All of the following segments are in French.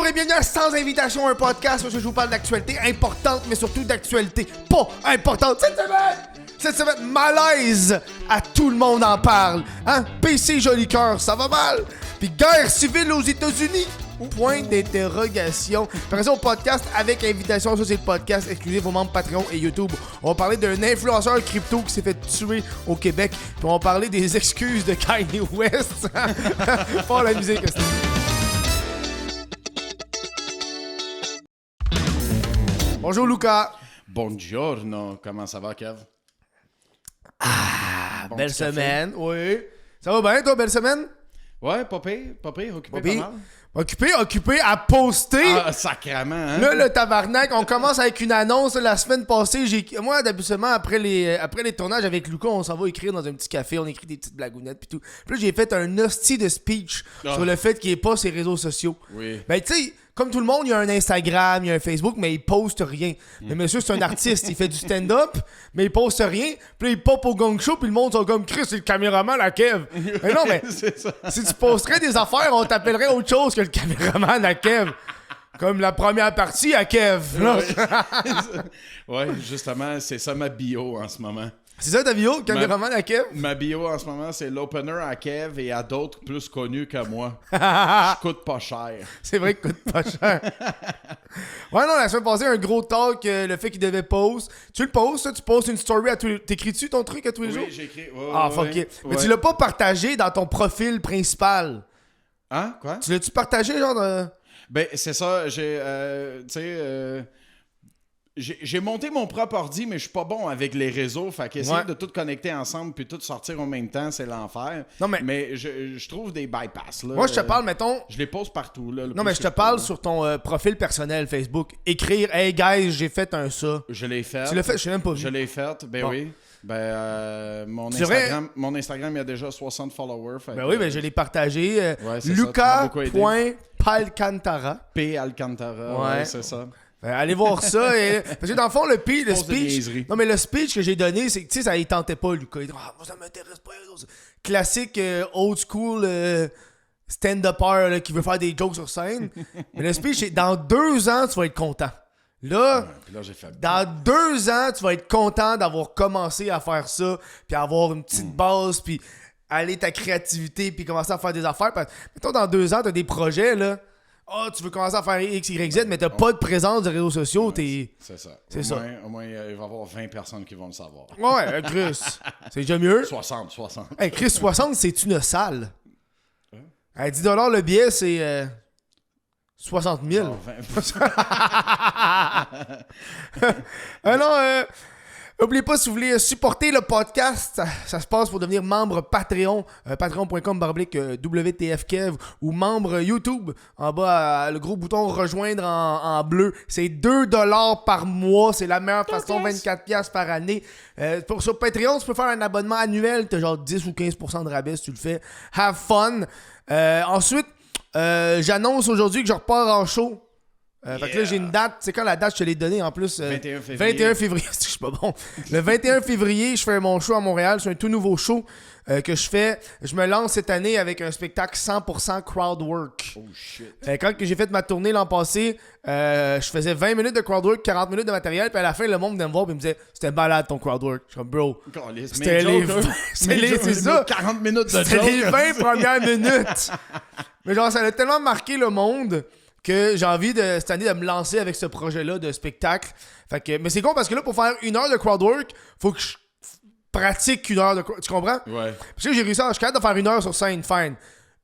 Bonjour et bienvenue à Sans Invitation, un podcast où je vous parle d'actualité importante, mais surtout d'actualité pas importante. Cette semaine, malaise à tout le monde en parle. Hein? PC Joli Cœur, ça va mal. Puis guerre civile aux États-Unis. Point d'interrogation. Après au podcast avec invitation. Ça, c'est le podcast exclusif aux membres Patreon et YouTube. On va parler d'un influenceur crypto qui s'est fait tuer au Québec. Puis on va parler des excuses de Kanye West. Pas la musique. Bonjour Lucas. Buongiorno. Comment ça va, Kev? Bon belle semaine. Oui. Ça va bien, toi, belle semaine? Ouais, pas pire, occupé pas mal. Occupé à poster. Ah, sacrément, hein? Là, le tabarnak, on commence avec une annonce. La semaine passée, moi, d'habituellement, après les tournages avec Lucas, on s'en va écrire dans un petit café, on écrit des petites blagounettes pis tout. Puis là, j'ai fait un hostie de speech sur le fait qu'il n'y ait pas ses réseaux sociaux. Oui. Ben, tu sais, comme tout le monde, il y a un Instagram, il y a un Facebook, mais il poste rien. Mais monsieur, c'est un artiste, il fait du stand-up, mais il poste rien. Puis là, il pop au gang show, puis le monde sont comme Chris, c'est le caméraman à Kev. Mais non, mais si tu posterais des affaires, on t'appellerait autre chose que le caméraman à Kev. Comme la première partie à Kev. Ouais, justement, c'est ça ma bio en ce moment. C'est ça ta bio, caméraman à Kev? Ma bio en ce moment, c'est l'opener à Kev et à d'autres plus connus que moi. Je coûte pas cher. C'est vrai qu'il coûte pas cher. Ouais, non, la semaine passée, un gros talk, le fait qu'il devait post. Tu le postes, tu postes une story à tous les... T'écris-tu ton truc à tous les jours? Oui, j'écris. Fuck it. Mais tu l'as pas partagé dans ton profil principal. Hein? Quoi? Tu l'as-tu partagé, genre de... Ben, c'est ça. J'ai monté mon propre ordi, mais je suis pas bon avec les réseaux. Fait qu'essayer de tout connecter ensemble puis tout sortir en même temps, c'est l'enfer. Non, mais je trouve des bypass. Là. Moi, je te parle, mettons... Je les pose partout. Là, non, mais je te parle sur ton profil personnel Facebook. Écrire « Hey, guys, j'ai fait un ça. » Je l'ai fait. Tu l'as fait? Je l'ai même pas vu. Je l'ai fait, ben bon. Oui. Ben, mon Instagram, il y a déjà 60 followers. Ben oui, ben je l'ai partagé. Ouais, Lucas.Palcantara. P. Alcantara, ouais, c'est ça. Allez voir ça. Parce que dans le fond, le speech. Non, mais le speech que j'ai donné, c'est que tu sais, ça y tentait pas, Lucas. Il dit, moi, ça m'intéresse pas. Classique old school stand-upper qui veut faire des jokes sur scène. Mais le speech, c'est dans 2 ans, tu vas être content. Là, j'ai fait... dans 2 ans, tu vas être content d'avoir commencé à faire ça, puis avoir une petite base, puis aller ta créativité, puis commencer à faire des affaires. Parce que, mettons, dans 2 ans, t'as des projets, là. Tu veux commencer à faire X, Y, Z, mais t'as pas de présence de réseaux sociaux, C'est ça. C'est ça. Au moins, il va y avoir 20 personnes qui vont le savoir. Ouais, Chris. C'est déjà mieux. 60. Hey, Chris, 60, c'est une salle. À 10$ le billet, c'est 60 000. N'oubliez pas, si vous voulez supporter le podcast, ça se passe pour devenir membre Patreon, patreon.com/WTFKev ou membre YouTube. En bas, le gros bouton rejoindre en bleu. C'est 2$ par mois. C'est la meilleure façon, 24$ par année. Sur Patreon, tu peux faire un abonnement annuel. Tu as genre 10 ou 15% de rabais si tu le fais. Have fun. Ensuite, j'annonce aujourd'hui que je repars en show. Fait que là, j'ai une date. C'est quand la date, je te l'ai donnée en plus? 21 février. 21 février, je suis pas bon. Le 21 février, je fais mon show à Montréal. C'est un tout nouveau show que je fais. Je me lance cette année avec un spectacle 100% crowd work. Oh shit. Quand j'ai fait ma tournée l'an passé, je faisais 20 minutes de crowd work, 40 minutes de matériel. Puis à la fin, le monde venait me voir et me disait c'était malade ton crowd work. Je suis comme bro. C'était c'est ça. 40 minutes de C'était les 20 premières minutes. Mais genre, ça a tellement marqué le monde que j'ai envie cette année de me lancer avec ce projet-là de spectacle. Fait que, mais c'est con parce que là, pour faire 1 heure de crowdwork, faut que je pratique 1 heure de crowdwork. Tu comprends? Ouais. Parce que j'ai réussi je suis capable de faire 1 heure sur scène, fine.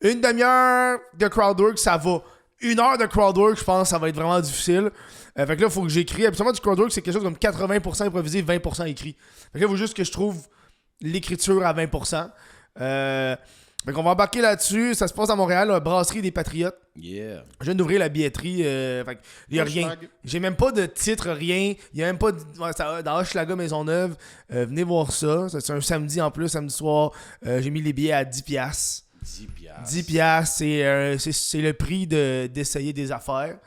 1 demi-heure de crowdwork, ça va. 1 heure de crowdwork, je pense que ça va être vraiment difficile. Fait que là, il faut que j'écris. Absolument, du crowdwork, c'est quelque chose comme 80% improvisé, 20% écrit. Fait que là, il faut juste que je trouve l'écriture à 20%. Fait qu'on va embarquer là-dessus. Ça se passe à Montréal, la brasserie des Patriotes. Yeah. Je viens d'ouvrir la billetterie. Fait il y a rien. J'ai même pas de titre, rien. Il y a même pas de... dans Hochelaga Maisonneuve. Venez voir ça. C'est un samedi en plus, samedi soir. J'ai mis les billets à 10$. 10$, c'est le prix d'essayer des affaires.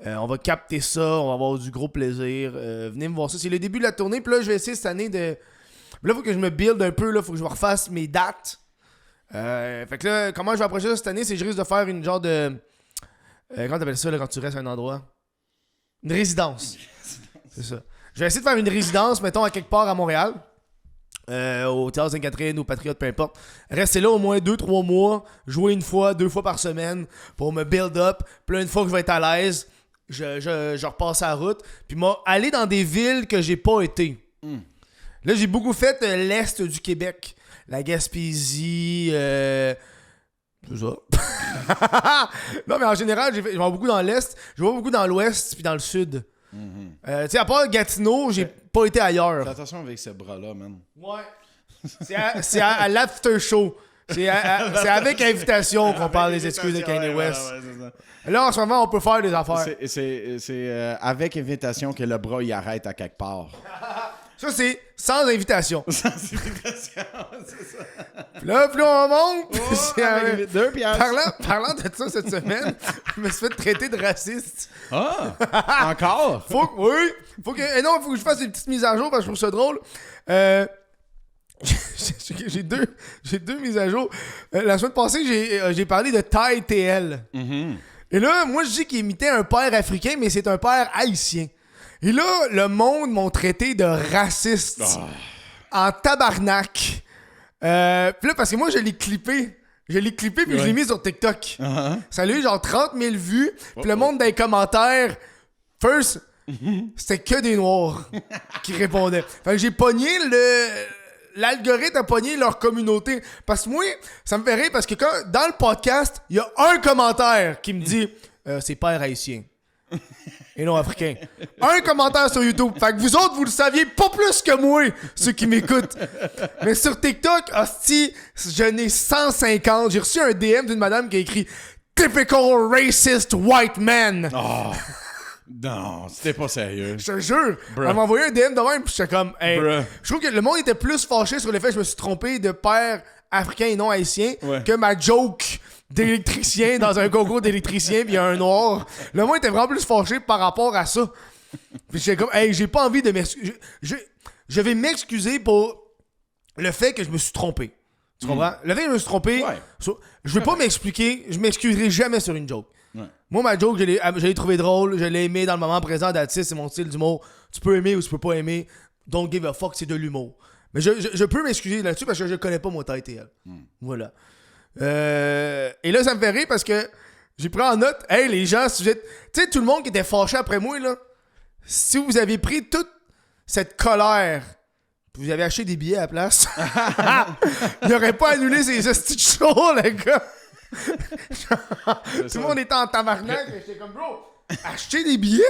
On va capter ça, on va avoir du gros plaisir. Venez me voir ça. C'est le début de la tournée. Puis là, je vais essayer cette année de... Là, il faut que je me build un peu. Il faut que je refasse mes dates. Fait que là, comment je vais approcher ça cette année, c'est que je risque de faire une genre de Comment t'appelles ça là, quand tu restes à un endroit? Une résidence. C'est ça. Je vais essayer de faire une résidence, mettons, à quelque part à Montréal. Au Théâtre Sainte-Catherine, au Patriote, peu importe. Rester là au moins 2-3 mois, jouer 1 fois, 2 fois par semaine pour me build up. Puis là, une fois que je vais être à l'aise, je repasse à la route. Puis aller dans des villes que j'ai pas été. Là, j'ai beaucoup fait l'Est du Québec. La Gaspésie, c'est ça. Non, mais en général, je vais beaucoup dans l'Est, je vais beaucoup dans l'Ouest puis dans le Sud. Tu sais, à part Gatineau, j'ai pas été ailleurs. Fais attention avec ces bras-là, man. Ouais. C'est à l'after show. C'est avec invitation qu'on parle des excuses de Kanye West. Là, en ce moment, on peut faire des affaires. C'est avec invitation que le bras, il arrête à quelque part. Ça, c'est sans invitation. Sans invitation, c'est ça. Puis là, plus on monte. Avec 2 piastres. Parlant de ça cette semaine, je me suis fait traiter de raciste. Ah! Encore? Faut que je fasse une petite mise à jour parce que je trouve ça drôle. J'ai deux mises à jour. La semaine passée, j'ai parlé de Ty TL. Et là, moi, je dis qu'il imitait un père africain, mais c'est un père haïtien. Et là, le monde m'ont traité de raciste en tabarnak. Puis là, parce que moi, je l'ai clippé. Puis je l'ai mis sur TikTok. Ça a eu genre 30 000 vues. Puis le monde dans les commentaires, c'était que des noirs qui répondaient. Fait que j'ai pogné l'algorithme a pogné leur communauté. Parce que moi, ça me fait rire parce que dans le podcast, il y a un commentaire qui me dit c'est père haïtien. Et non africain. Un commentaire sur YouTube. Fait que vous autres, vous le saviez pas plus que moi, ceux qui m'écoutent. Mais sur TikTok, hostie, je n'ai 150. J'ai reçu un DM d'une madame qui a écrit « Typical racist white man ». Non, c'était pas sérieux. Je te jure. Bruh. Elle m'a envoyé un DM de même, puis j'étais comme, hey. Je trouve que le monde était plus fâché sur le fait que je me suis trompé de père africain et non haïtien que ma joke d'électricien dans un concours d'électricien, puis il y a un noir. Le monde était vraiment plus fâché par rapport à ça. Puis j'étais comme, hey, j'ai pas envie de m'excuser. Je vais m'excuser pour le fait que je me suis trompé. Tu comprends? Le fait que je me suis trompé, je vais pas m'expliquer, je m'excuserai jamais sur une joke. Moi, ma joke, je l'ai trouvé drôle, je l'ai aimé dans le moment présent d'Atis, c'est mon style d'humour. Tu peux aimer ou tu peux pas aimer. Don't give a fuck, c'est de l'humour. Mais je peux m'excuser là-dessus parce que je connais pas mon TTL. Voilà. Et là, ça me fait rire parce que j'ai pris en note, hey, les gens, tu sais, tout le monde qui était fâché après moi, là, si vous avez pris toute cette colère, vous avez acheté des billets à la place, il n'aurait pas annulé ces hosties de show, les gars. Tout le monde était en tabarnak. J'étais comme, bro, achetez des billets.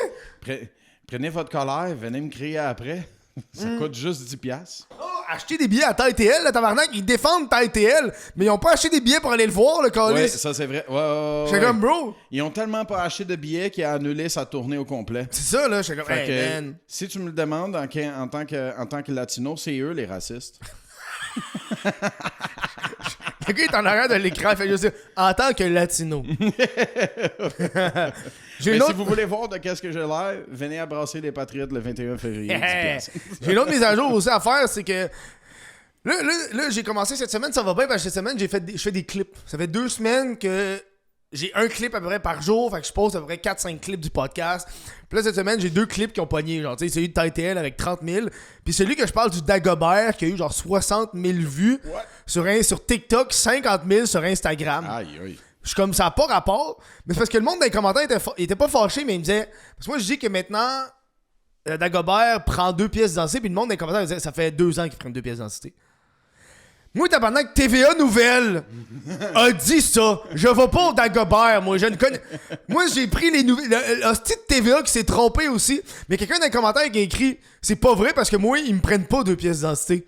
Prenez votre colère, venez me crier après. Ça coûte juste 10$. Oh, achetez des billets à TTL, le tabarnak. Ils défendent TTL, mais ils ont pas acheté des billets pour aller le voir, le calice. Ouais, ça c'est vrai. J'étais comme, bro. Ils ont tellement pas acheté de billets qu'il a annulé sa tournée au complet. C'est ça, là. J'étais comme, hey, man. Si tu me le demandes en tant que latino, c'est eux les racistes. Le gars est en arrière de l'écran, il fait juste dire, en tant que latino. Mais si vous voulez voir de qu'est-ce que j'ai l'air, venez abrasser les Patriotes le 21 février. J'ai une autre mise à jour aussi à faire, c'est que là j'ai commencé cette semaine, ça va bien parce que cette semaine, je fais des clips. Ça fait 2 semaines que j'ai un clip à peu près par jour, fait que je poste à peu près 4-5 clips du podcast. Puis là, cette semaine, j'ai 2 clips qui ont pogné, genre, tu sais, celui de TTL avec 30 000, puis celui que je parle du Dagobert qui a eu genre 60 000 vues sur TikTok, 50 000 sur Instagram. Aïe, aïe. Je suis comme, ça n'a pas rapport, mais c'est parce que le monde dans les commentaires était pas fâché, mais il me disait, parce que moi je dis que maintenant, Dagobert prend 2 pièces d'identité, puis le monde dans les commentaires disait, ça fait 2 ans qu'il prend 2 pièces d'identité. Moi, tabarnak, TVA Nouvelle a dit ça. Je vais pas au Dagobert, moi. Je ne connais. Moi, j'ai pris les nouvelles. Le hostie de TVA qui s'est trompé aussi. Mais quelqu'un dans les commentaires qui a écrit c'est pas vrai parce que moi, ils me prennent pas 2 pièces d'identité.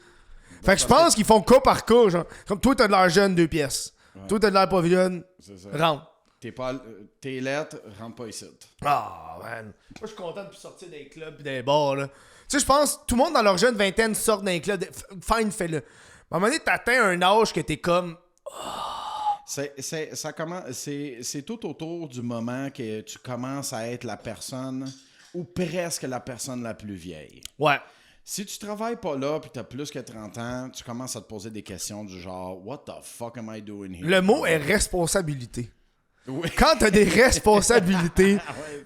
Fait que je pense qu'ils font cas par cas. Genre. Comme toi, t'as de l'air jeune, 2 pièces. Ouais. Toi, t'as de l'air pas jeune. Rentre. Tes lettres, rentre pas ici. Ah, man. Moi, je suis content de sortir des clubs et des bars, là. Tu sais, je pense tout le monde dans leur jeune vingtaine sort d'un club. Fine, fais-le. À un moment donné, t'atteins un âge que t'es comme... C'est tout autour du moment que tu commences à être la personne ou presque la personne la plus vieille. Ouais. Si tu travailles pas là pis t'as plus que 30 ans, tu commences à te poser des questions du genre « What the fuck am I doing here? » Le mot est responsabilité. Oui. Quand t'as des responsabilités,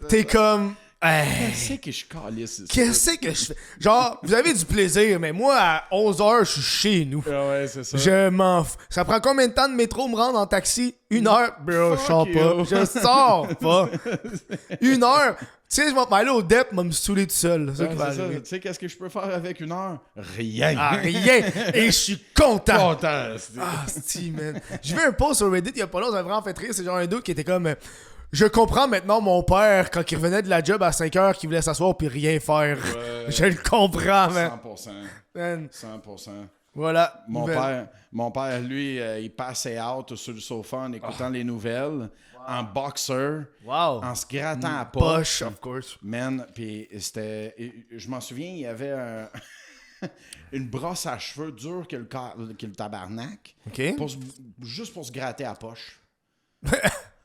t'es comme... Qu'est-ce que je calisse? Qu'est-ce que je fais? Genre, vous avez du plaisir, mais moi, à 11h, je suis chez nous. Ouais, c'est ça. Je m'en fous. Ça prend combien de temps de métro me rendre en taxi? 1 heure? Bro, je sors pas. Je sors pas. 1 heure? Tu sais, je vais m'aller au DEP, je vais me saouler tout seul. C'est ça. Tu sais, qu'est-ce que je peux faire avec 1 heure? Rien. Rien. Et je suis content. Content. Man. J'ai vu un post sur Reddit il y a pas longtemps, ça m'a vraiment fait rire. C'est genre un dude qui était comme... Je comprends maintenant mon père quand il revenait de la job à 5h qu'il voulait s'asseoir puis rien faire. Ouais. Je le comprends, man. 100%. Man. 100%. Voilà. Mon père, lui, il passait out sur le sofa en écoutant les nouvelles, en boxer, en se grattant à poche. Of course. Man, puis c'était... Je m'en souviens, il y avait une brosse à cheveux dure que le tabarnak. OK. Juste pour se gratter à poche.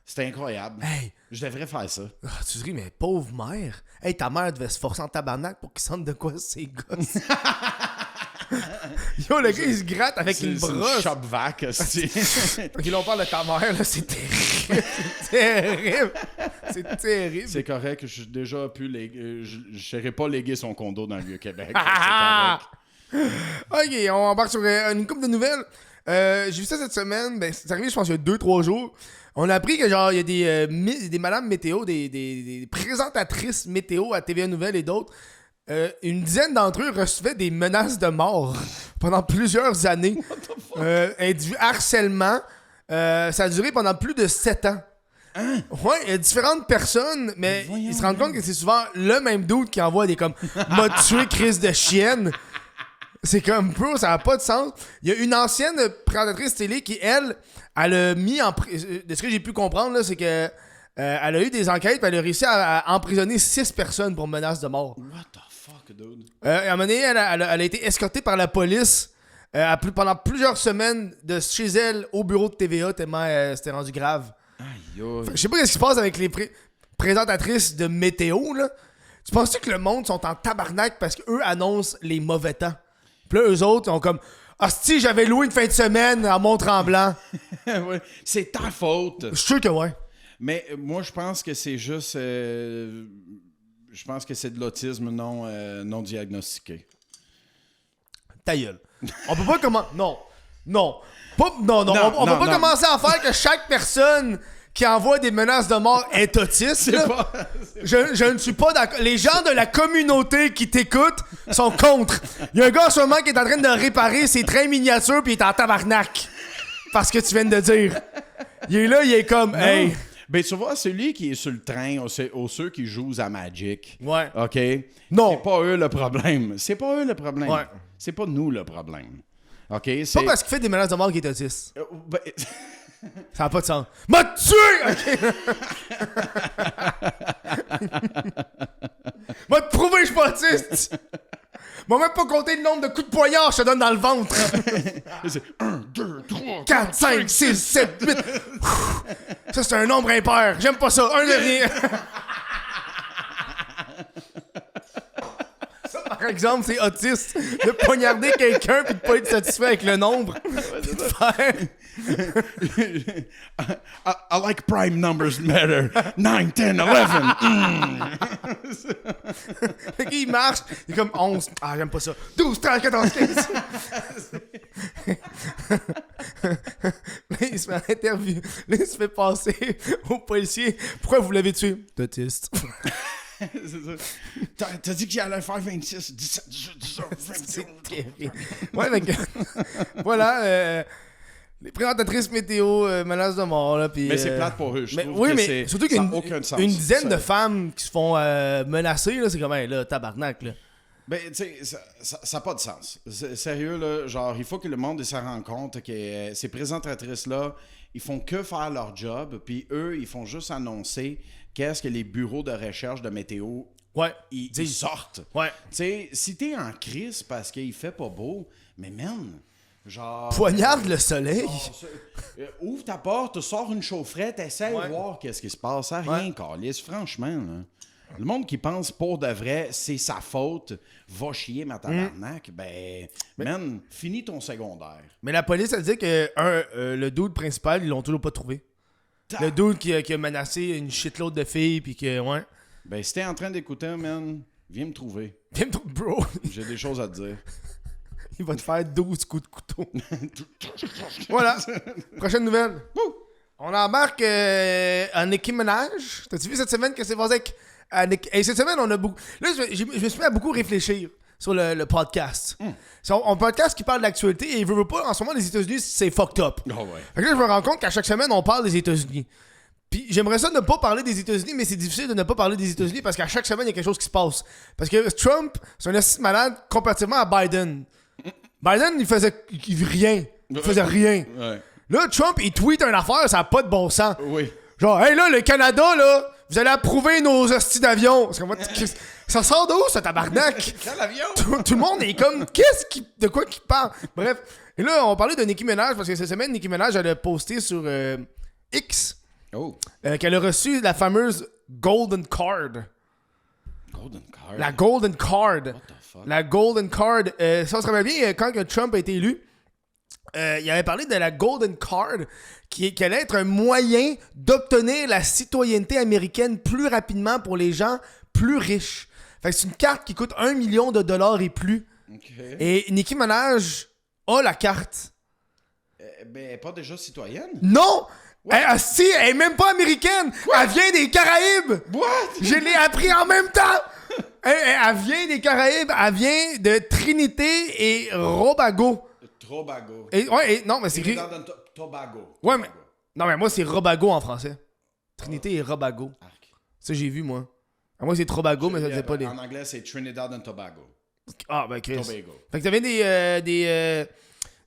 C'était incroyable. Hey. Je devrais faire ça. Tu ris, mais pauvre mère. Hey, ta mère devait se forcer en tabarnak pour qu'il sente de quoi ses gosses. Yo, le gars, il se gratte avec une brosse. C'est une shop vac, Ok, là, on parle de ta mère, là, c'est terrible. C'est terrible. C'est terrible. C'est correct, j'ai déjà pu léguer... Je n'irai pas léguer son condo dans le Vieux-Québec. Ok, on embarque sur une couple de nouvelles. J'ai vu ça cette semaine. Ben, c'est arrivé, je pense, il y a 2-3 jours. On a appris que genre il y a des madames météo, des présentatrices météo à TVA Nouvelles et d'autres. Une dizaine d'entre eux recevaient des menaces de mort pendant plusieurs années. Harcèlement. Ça a duré pendant plus de 7 ans. Hein? Ouais, il y a différentes personnes, mais ils se rendent compte que c'est souvent le même dude qui envoie des comme m'a tué crise de chienne. C'est comme, bro, ça n'a pas de sens. Il y a une ancienne présentatrice télé qui, elle a mis en... De ce que j'ai pu comprendre, là, c'est que elle a eu des enquêtes et elle a réussi à emprisonner 6 personnes pour menace de mort. What the fuck, dude? À un moment donné, elle a été escortée par la police pendant plusieurs semaines de chez elle au bureau de TVA tellement c'était rendu grave. Aïe. Je sais pas ce qui se passe avec les présentatrices de météo, là. Tu penses-tu que le monde sont en tabarnak parce qu'eux annoncent les mauvais temps? Puis là, eux autres, ils ont comme... Hostie, j'avais loué une fin de semaine à Mont-Tremblant. Ouais, c'est ta faute. Je suis sûr que ouais. Mais moi, je pense que c'est juste... je pense que c'est de l'autisme non diagnostiqué. Ta gueule. On peut pas commencer... Non. On peut pas commencer à faire que chaque personne qui envoie des menaces de mort est autiste. Je ne suis pas d'accord. Les gens de la communauté qui t'écoutent sont contre. Il y a un gars en ce moment qui est en train de réparer ses trains miniatures puis il est en tabarnak. Parce que tu viens de dire. Il est là, il est comme... Non. Hey... Ben, tu vois, celui qui est sur le train, ceux qui jouent à Magic. Ouais. OK? Non. C'est pas eux le problème. C'est pas eux le problème. Ouais. C'est pas nous le problème. OK? C'est pas parce qu'il fait des menaces de mort qu'il est autiste. Ben... Ça n'a pas de sens. M'a tué! OK. M'a te prouver que je suis pas autiste! M'a même pas compté le nombre de coups de poignard que je te donne dans le ventre! C'est 1, 2, 3, 4, 5, 6, 7, 8. Ça, c'est un nombre impair. J'aime pas ça. Un de rien. Ça, par exemple, c'est autiste de poignarder quelqu'un puis de pas être satisfait avec le nombre. De faire... I like prime numbers better. 9, 10, 11. Fait qu'il marche, il est comme 11. Ah, j'aime pas ça. 12, 13, 14, 15. Là, il se fait interview. Là, il se fait passer au policier. Pourquoi vous l'avez tué? Autiste. C'est ça. T'as dit qu'il allait faire 26, 17, 18, 19, 20. C'est terrible. Ouais, mais voilà. Les présentatrices météo, menaces de mort. Là, pis, mais c'est plate pour eux. Je trouve oui, que mais surtout qu'une dizaine de femmes qui se font menacer, là, c'est comme là, tabarnak. Là. Ben, tu sais, ça n'a pas de sens. Sérieux, là, genre, il faut que le monde se rende compte que ces présentatrices-là, ils font que faire leur job, puis eux, ils font juste annoncer qu'est-ce que les bureaux de recherche de météo ils sortent. Ouais. Tu sais, si t'es en crise parce qu'il fait pas beau, mais man... Genre, poignarde le soleil. Ouvre ta porte, sors une chaufferette, essaie de voir qu'est-ce qui se passe. Ça rien, câlisse, franchement. Là. Le monde qui pense pour de vrai, c'est sa faute, va chier ma tabarnak, man, finis ton secondaire. Mais la police a dit que le dude principal, ils l'ont toujours pas trouvé. Le dude qui a menacé une shitload de filles, puis que, ouais. Ben, si t'es en train d'écouter, man, viens me trouver. Bro, J'ai des choses à te dire. il va te faire 12 coups de couteau. Voilà. Prochaine nouvelle. On embarque en Nicki Minaj. T'as-tu vu cette semaine que c'est passé avec Nicki? Et cette semaine, on a beaucoup... Là, je me suis mis à beaucoup réfléchir sur le podcast. C'est un podcast qui parle de l'actualité et il veut pas... En ce moment, les États-Unis, c'est fucked up. Oh, ouais. Fait que là, je me rends compte qu'à chaque semaine, on parle des États-Unis. Puis j'aimerais ça ne pas parler des États-Unis, mais c'est difficile de ne pas parler des États-Unis parce qu'à chaque semaine, il y a quelque chose qui se passe. Parce que Trump, c'est un assistant malade comparativement à Biden. Biden, il faisait rien. Il faisait rien. Ouais. Là, Trump, il tweet une affaire, ça n'a pas de bon sens. Oui. Genre, hey là, le Canada, là, vous allez approuver nos hosties d'avion. Ça sort d'où, ce tabarnak? Quel avion? Tout le monde est comme, de quoi qu'il parle? Bref. Et là, on parlait de Nicki Minaj parce que cette semaine, Nicki Minaj, elle a posté sur X qu'elle a reçu la fameuse Golden Card. Golden Card? La Golden Card. What the fuck? La Golden Card. Ça se rappelle bien, quand que Trump a été élu, il avait parlé de la Golden Card qui allait être un moyen d'obtenir la citoyenneté américaine plus rapidement pour les gens plus riches. Fait que c'est une carte qui coûte 1 million de dollars et plus. Okay. Et Nicki Minaj a la carte. Ben, elle est pas déjà citoyenne? Non! Elle est même pas américaine! What? Elle vient des Caraïbes! What? Je l'ai appris en même temps! Elle vient des Caraïbes, elle vient de Trinité et Robago. Tobago. Non, mais c'est écrit... Tobago. Ouais, mais... Non, mais moi, c'est Robago en français. Trinité et Robago. Ça, j'ai vu, moi. Moi, c'est Tobago, mais ça disait pas des... En anglais, c'est Trinidad and Tobago. Ah, ben, Chris. Tobago. Fait que ça vient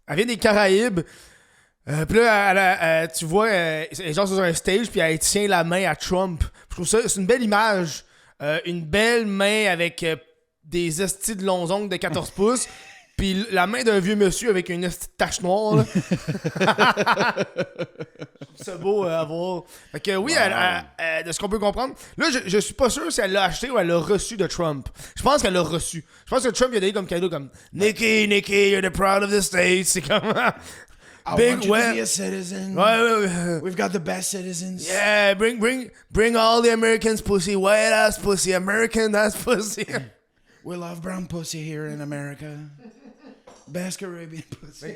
elle vient des Caraïbes. Puis là, tu vois, elle est genre sur un stage, puis elle tient la main à Trump. Je trouve ça, c'est une belle image. Une belle main avec des estis de longs ongles de 14 pouces. Puis la main d'un vieux monsieur avec une tache noire. C'est beau à voir. Fait que oui, wow. De ce qu'on peut comprendre. Là, je suis pas sûr si elle l'a acheté ou elle l'a reçu de Trump. Je pense qu'elle l'a reçu. Je pense que Trump il a donné comme cadeau comme Nicki, you're the proud of the state. C'est comme... I want you to be a citizen. Ouais. We've got the best citizens. Yeah, bring all the Americans pussy, white ass pussy, American ass pussy. We love brown pussy here in America. Best Caribbean pussy.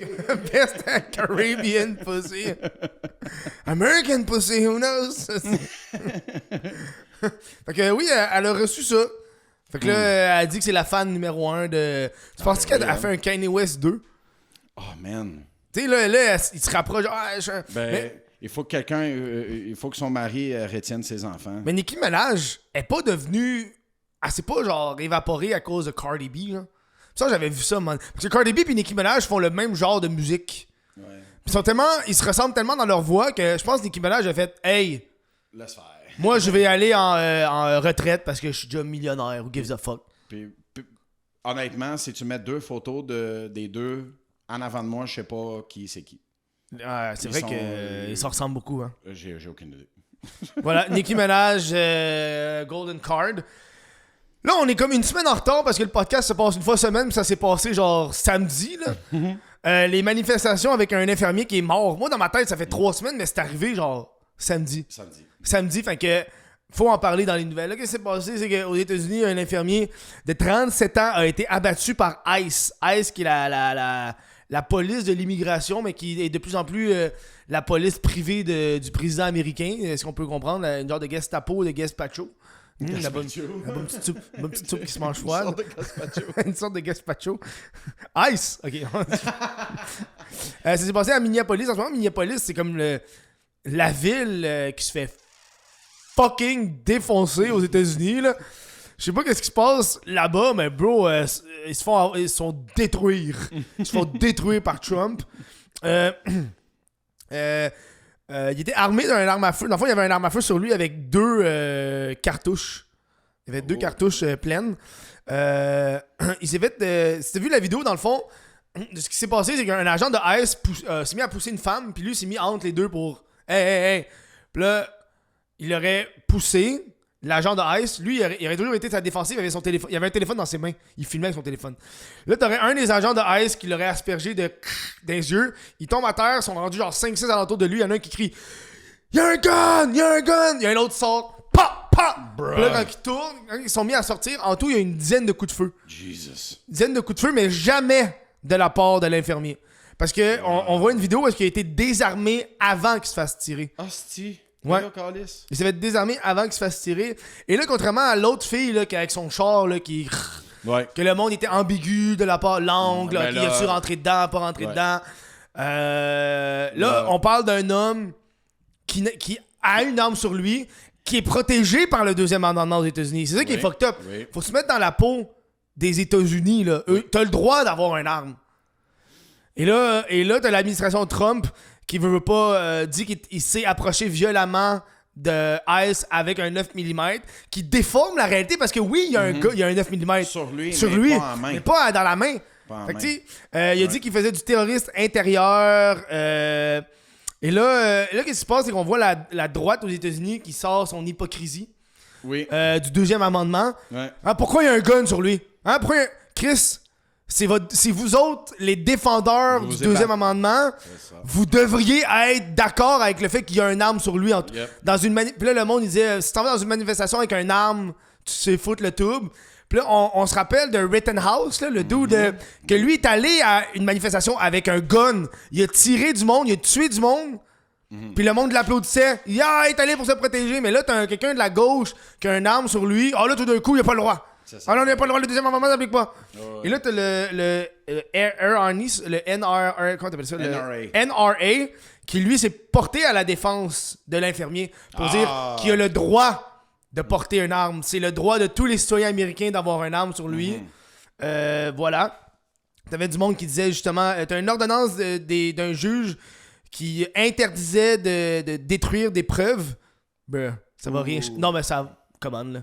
Best Caribbean pussy. American pussy, who knows? Fait que oui, elle a reçu ça. Fait que là, elle dit que c'est la fan numéro 1 de... Tu penses qu'elle a fait un Kanye West 2? Oh, man. Tu sais, là, il se rapproche. Il faut que quelqu'un... il faut que son mari retienne ses enfants. Mais Nicki Minaj est pas devenue... Elle s'est pas, genre, évaporée à cause de Cardi B, là. Ça, j'avais vu ça, man. Parce que Cardi B et Nicki Minaj font le même genre de musique. Ouais. Ils se ressemblent tellement dans leur voix que je pense que Nicki Minaj a fait « Hey, laisse faire. Moi, je vais aller en retraite parce que je suis déjà millionnaire. Who gives a fuck? » Puis, honnêtement, si tu mets 2 photos des deux en avant de moi, je sais pas qui c'est qui. C'est vrai qu'ils se ressemblent beaucoup. Hein. J'ai aucune idée. Voilà, Nicki Minaj, Golden Card. Là, on est comme une semaine en retard parce que le podcast se passe une fois semaine, puis ça s'est passé genre samedi. Là. Les manifestations avec un infirmier qui est mort. Moi, dans ma tête, ça fait 3 semaines, mais c'est arrivé genre samedi. Samedi, fait que faut en parler dans les nouvelles. Là, ce qui s'est passé, c'est qu'aux États-Unis, un infirmier de 37 ans a été abattu par ICE. ICE, qui est la police de l'immigration, mais qui est de plus en plus la police privée du président américain. Est-ce qu'on peut comprendre? Une genre de Gestapo, de Gestacho. La bonne petite soupe qui se mange froide. Une sorte de gazpacho. Ice! Ok. Ça s'est passé à Minneapolis. En ce moment, Minneapolis, c'est comme la ville qui se fait fucking défoncer aux États-Unis. Là. Je sais pas qu'est-ce qui se passe là-bas, mais bro, ils se sont détruire. Ils se font détruire par Trump. Il était armé d'un arme à feu. Dans le fond, il y avait un arme à feu sur lui avec 2 cartouches. Il y avait 2 cartouches pleines. Il s'est fait... si t'as vu la vidéo, dans le fond, ce qui s'est passé, c'est qu'un agent de ICE s'est mis à pousser une femme, puis lui s'est mis entre les deux pour... Hey. Puis là, il aurait poussé l'agent de ICE. Lui, il aurait toujours été sa défensive. Il avait son téléphone. Il avait un téléphone dans ses mains. Il filmait avec son téléphone. Là, t'aurais un des agents de ICE qui l'aurait aspergé des yeux. Il tombe à terre. Ils sont rendus genre 5-6 alentours de lui. Il y en a un qui crie il y a un gun! Il y a un gun! Il y a un autre qui sort. Pop! Pop! Bruh. Puis là, quand ils tournent, quand ils sont mis à sortir, en tout, il y a une dizaine de coups de feu. Jesus. Une dizaine de coups de feu, mais jamais de la part de l'infirmier. Parce que on voit une vidéo où il a été désarmé avant qu'il se fasse tirer. Hostie. Ouais. Calice. Il s'est fait désarmer avant qu'il se fasse tirer. Et là, contrairement à l'autre fille là, qui avec son char, là, qui... Ouais. que le monde était ambigu de la part l'angle, Ben qu'il a su rentrer dedans, pas rentrer Ouais. dedans. Là, Ouais. on parle d'un homme qui a une arme sur lui, qui est protégé par le deuxième amendement aux États-Unis. C'est ça qui est Oui. fucked up. Oui. Faut se mettre dans la peau des États-Unis. Là. T'as le droit d'avoir une arme. Et là t'as l'administration Trump qui veut pas dit qu'il s'est approché violemment de Ice avec un 9 mm qui déforme la réalité parce que oui, il y a un gars, il y a un 9 mm Sur lui, mais pas en main. mais pas dans la main. Pas en Fait que, main. tu sais, il a dit qu'il faisait du terroriste intérieur. Et là, qu'est-ce qui se passe, c'est qu'on voit la droite aux États-Unis qui sort son hypocrisie Oui. du deuxième amendement. Ouais. Hein, pourquoi il y a un gun sur lui? Hein, pourquoi Chris, c'est vous autres, les défendeurs Vous du vous deuxième épa- amendement, C'est ça. vous devriez être d'accord avec le fait qu'il y a une arme sur lui. Yep. Dans une Puis là, le monde, il disait, si t'en vas dans une manifestation avec une arme, tu sais foutre le tube. Puis là, on se rappelle de Rittenhouse, là, le dude, que lui est allé à une manifestation avec un gun. Il a tiré du monde, il a tué du monde. Puis le monde l'applaudissait. Il est allé pour se protéger. Mais là, t'as quelqu'un de la gauche qui a une arme sur lui. Ah là, tout d'un coup, il a pas le droit. C'est ça. Ah non, il a pas le droit, le deuxième amendement s'applique pas. Ouais. Et là, t'as le NRA, comment t'appelles ça? Le NRA. NRA, qui lui s'est porté à la défense de l'infirmier pour dire qu'il a le droit de porter une arme. C'est le droit de tous les citoyens américains d'avoir une arme sur lui. Voilà. T'avais du monde qui disait justement, t'as une ordonnance d'un juge qui interdisait de détruire des preuves. Ben, ça va rien. Non, mais ça. Comment là?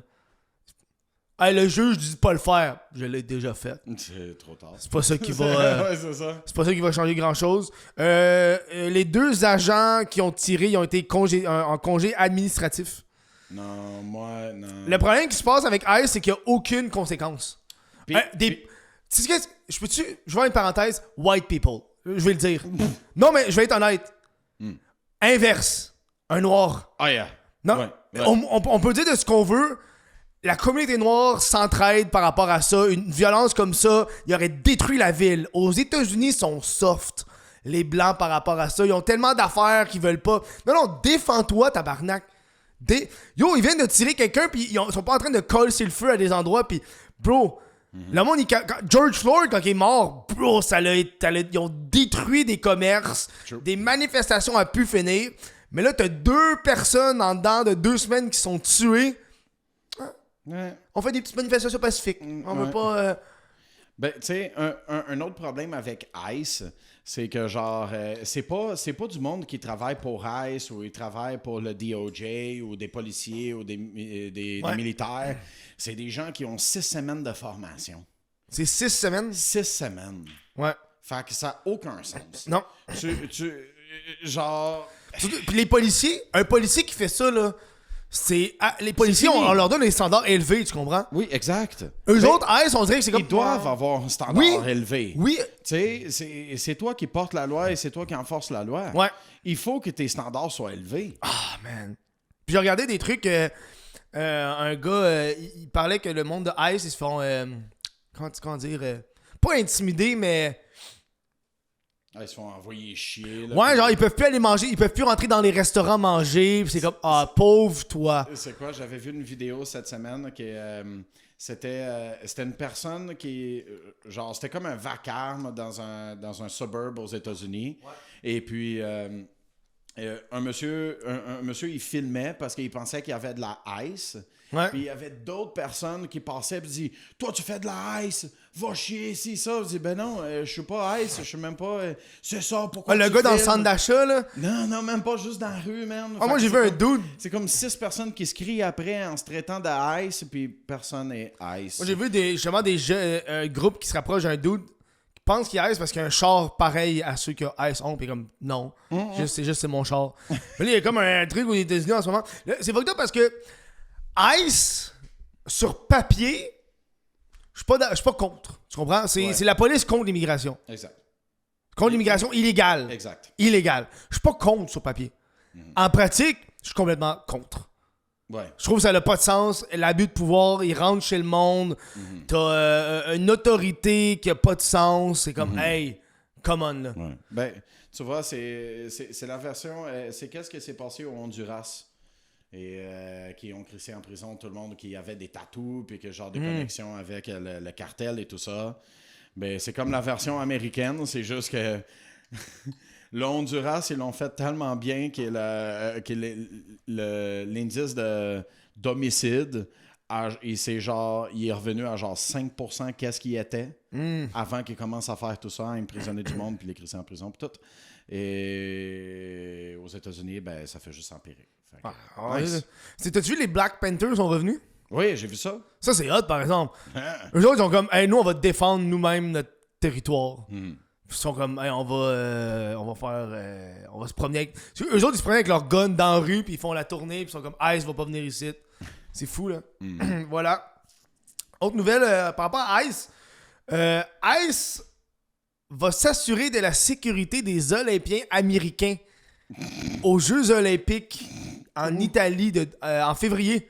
Hey, le juge dit pas le faire. Je l'ai déjà fait. C'est trop tard. C'est pas ça qui va. Ouais, c'est ça. C'est pas ça qui va changer grand chose. Les deux agents qui ont tiré, ils ont été en congé administratif. Non, moi, non. Le problème qui se passe avec Ice, c'est qu'il n'y a aucune conséquence. Puis- Tu sais ce que je peux-tu. Je vais faire une parenthèse. White people. Je vais le dire. Non, mais je vais être honnête. Inverse. Un noir. Ah, yeah. Non. Ouais, ouais. On peut dire de ce qu'on veut. La communauté noire s'entraide par rapport à ça. Une violence comme ça, il aurait détruit la ville. Aux États-Unis, ils sont soft. Les Blancs par rapport à ça. Ils ont tellement d'affaires qu'ils veulent pas. Non, défends-toi, tabarnak. Yo, ils viennent de tirer quelqu'un, puis ils sont pas en train de coller le feu à des endroits, puis bro, le monde, George Floyd, quand il est mort, bro, ils ont détruit des commerces, True. des manifestations à pu finir. Mais là, t'as 2 personnes en dedans de 2 semaines qui sont tuées. Ouais. On fait des petites manifestations pacifiques. On veut Ouais. pas. Ben, tu sais, un autre problème avec ICE, c'est que, genre, c'est pas du monde qui travaille pour ICE ou ils travaillent pour le DOJ ou des policiers ou des Ouais. militaires. C'est des gens qui ont 6 semaines de formation. C'est 6 semaines. 6 semaines. Ouais. Fait que ça n'a aucun sens. Non. Genre... Puis les policiers, un policier qui fait ça, là, les policiers, fini. on leur donne des standards élevés, tu comprends? Oui, exact. Eux Ben, autres, on dirait que c'est comme. ils doivent avoir un standard Oui. élevé. Oui. Tu sais, c'est toi qui portes la loi et c'est toi qui enforce la loi. Ouais. Il faut que tes standards soient élevés. Ah, man. Puis j'ai regardé des trucs. Un gars, il parlait que le monde de Ice, ils se font. Comment dire pas intimider, mais. Ah, ils se font envoyer chier. Là, Ouais, puis- genre, ils peuvent plus aller manger, ils peuvent plus rentrer dans les restaurants manger. Puis c'est comme, ah, pauvre toi. C'est quoi? J'avais vu une vidéo cette semaine qui c'était une personne qui genre c'était comme un vacarme dans un suburb aux États-Unis. Ouais. Et puis un monsieur il filmait parce qu'il pensait qu'il y avait de la ice. Ouais. Puis il y avait d'autres personnes qui passaient et disaient « Toi, tu fais de la ice, va chier ici, ça. » Je dis « Ben non, je suis pas ice, je suis même pas... c'est ça, pourquoi Le tu gars dans le filmes? centre d'achat, là. Non, même pas juste dans la rue, man. Ah, moi, Fait j'ai que vu c'est un comme- dude. C'est comme 6 personnes qui se crient après en se traitant de ice, puis personne n'est ice. Moi, j'ai vu justement des groupes qui se rapprochent d'un dude qui pense qu'il Ice parce qu'il y a un char pareil à ceux qui ont Ice ont, puis comme, non. C'est mon char. Mais là, il y a comme un truc aux États-Unis en ce moment. Là, c'est fucked up parce que Ice, sur papier, je suis pas contre. Tu comprends? C'est la police contre l'immigration. Exact. Contre l'immigration illégale. Exact. Illégale. Je suis pas contre sur papier. En pratique, je suis complètement contre. Ouais. Je trouve que ça n'a pas de sens. L'abus de pouvoir, il rentre chez le monde. T'as une autorité qui a pas de sens. C'est comme, hey, come on, là. Ouais. Ben, tu vois, c'est la version... c'est qu'est-ce qui s'est passé au Honduras. Et qui ont crissé en prison tout le monde qui avait des tatous puis que genre des connexions avec le cartel et tout ça. Ben, c'est comme la version américaine. C'est juste que... Le Honduras, ils l'ont fait tellement bien que l'indice d'homicide, il est revenu à genre 5% qu'est-ce qu'il était avant qu'il commence à faire tout ça, à emprisonner du monde puis les crisser en prison puis tout. Et aux États-Unis, ben ça fait juste empirer. Nice. T'as-tu vu les Black Panthers sont revenus? Oui, j'ai vu ça. Ça, c'est hot, par exemple. Eux autres, ils sont comme, hey, nous, on va défendre nous-mêmes notre territoire. Ils sont comme, hey, on va se promener avec... Eux autres, ils se promènent avec leur gun dans la rue, puis ils font la tournée, puis ils sont comme, Ice va pas venir ici. C'est fou, là. Voilà. Autre nouvelle par rapport à Ice. Ice va s'assurer de la sécurité des Olympiens américains aux Jeux olympiques en Italie en février